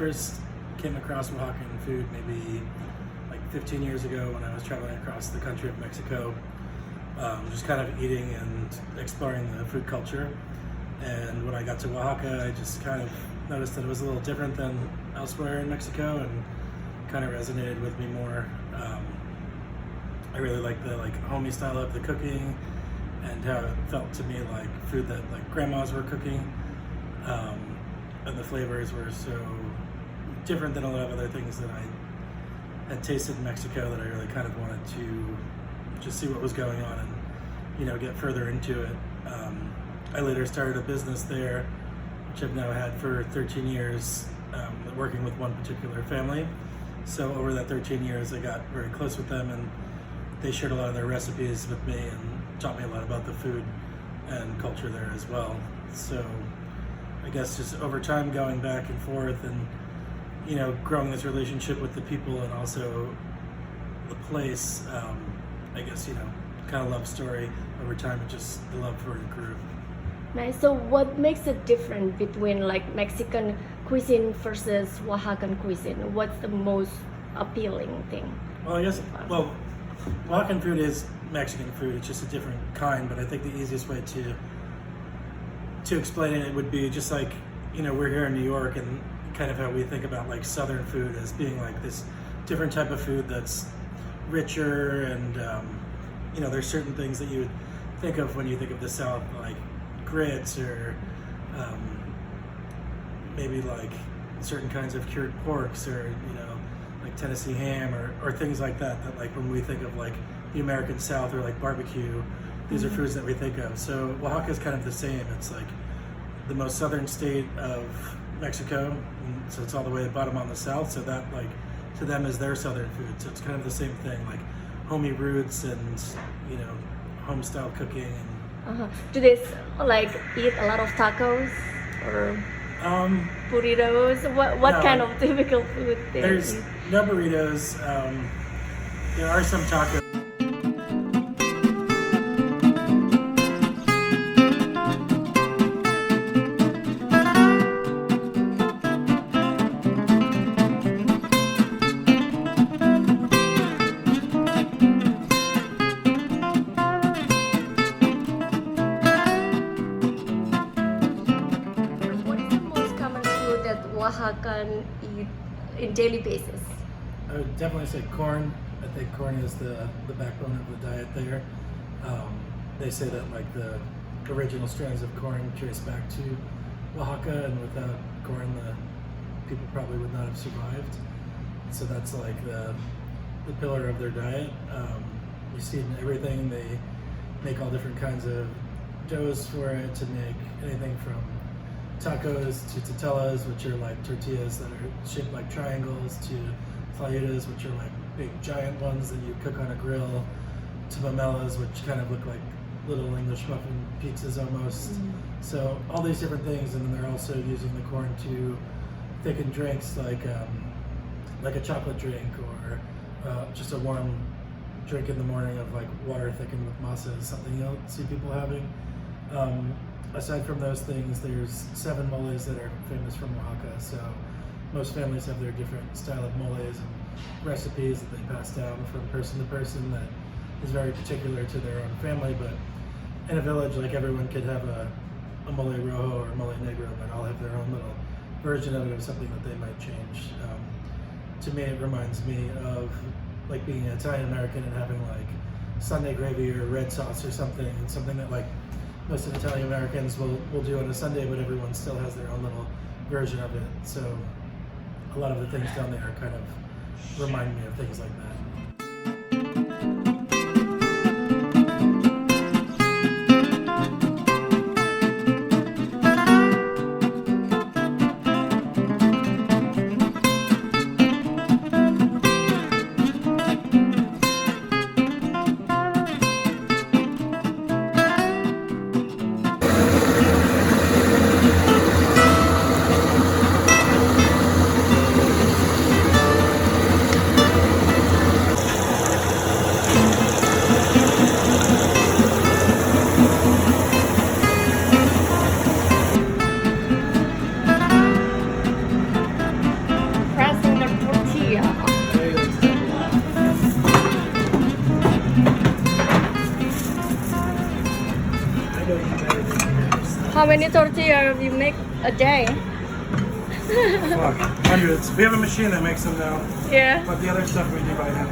first came across Oaxacan food maybe like 15 years ago when I was traveling across the country of Mexico, just kind of eating and exploring the food culture. And when I got to Oaxaca, I just kind of noticed that it was a little different than elsewhere in Mexico and kind of resonated with me more. I really like the homey style of the cooking and how it felt to me like food that like grandmas were cooking. And the flavors were so different than a lot of other things that I had tasted in Mexico that I really kind of wanted to just see what was going on and, you know, get further into it. I later started a business there, which I've now had for 13 years, working with one particular family. So over that 13 years, I got very close with them, and they shared a lot of their recipes with me and taught me a lot about the food and culture there as well. So I guess just over time going back and forth and, you know, growing this relationship with the people and also the place, I guess, you know, kind of love story over time, and just the love for it grew. Nice. So what makes it different between like Mexican cuisine versus Oaxacan cuisine? What's the most appealing thing? Well, I guess, Oaxacan food is Mexican food. It's just a different kind, but I think the easiest way to explain it would be just like, you know, we're here in New York, and kind of how we think about like Southern food as being like this different type of food that's richer, and you know, there's certain things that you would think of when you think of the South, like grits or maybe like certain kinds of cured porks, or, you know, like Tennessee ham or things like that, that like when we think of like the American South or like barbecue, these are foods that we think of. So Oaxaca is kind of the same. It's like the most southern state of Mexico, and so it's all the way at the bottom on the south, so that like to them is their southern food. So it's kind of the same thing, like homey roots and, you know, home style cooking. And do they like eat a lot of tacos or burritos? What no, kind of typical food there's eat? no burritos. There are some tacos. Oaxacan eat in daily basis? I would definitely say corn. I think corn is the backbone of the diet there. They say that like the original strands of corn trace back to Oaxaca, and without corn, the people probably would not have survived. So that's like the pillar of their diet. You see it in everything. They make all different kinds of doughs for it to make anything from tacos to tortillas, which are like tortillas that are shaped like triangles, to fajitas, which are like big giant ones that you cook on a grill, to mamelas, which kind of look like little English muffin pizzas almost. So all these different things, and then they're also using the corn to thicken drinks like a chocolate drink, or just a warm drink in the morning of like water thickened with masa is something you'll see people having. Aside from those things, there's 7 moles that are famous from Oaxaca. So most families have their different style of moles and recipes that they pass down from person to person that is very particular to their own family. But in a village, like, everyone could have a mole rojo or mole negro, but all have their own little version of it, of something that they might change. To me, it reminds me of like being an Italian American and having like Sunday gravy or red sauce or something, and something that like most of the Italian Americans will do on a Sunday, but everyone still has their own little version of it. So a lot of the things down there kind of remind me of things like that. How many tortillas you make a day? Fuck, hundreds. We have a machine that makes them now, Yeah. but the other stuff we do by hand.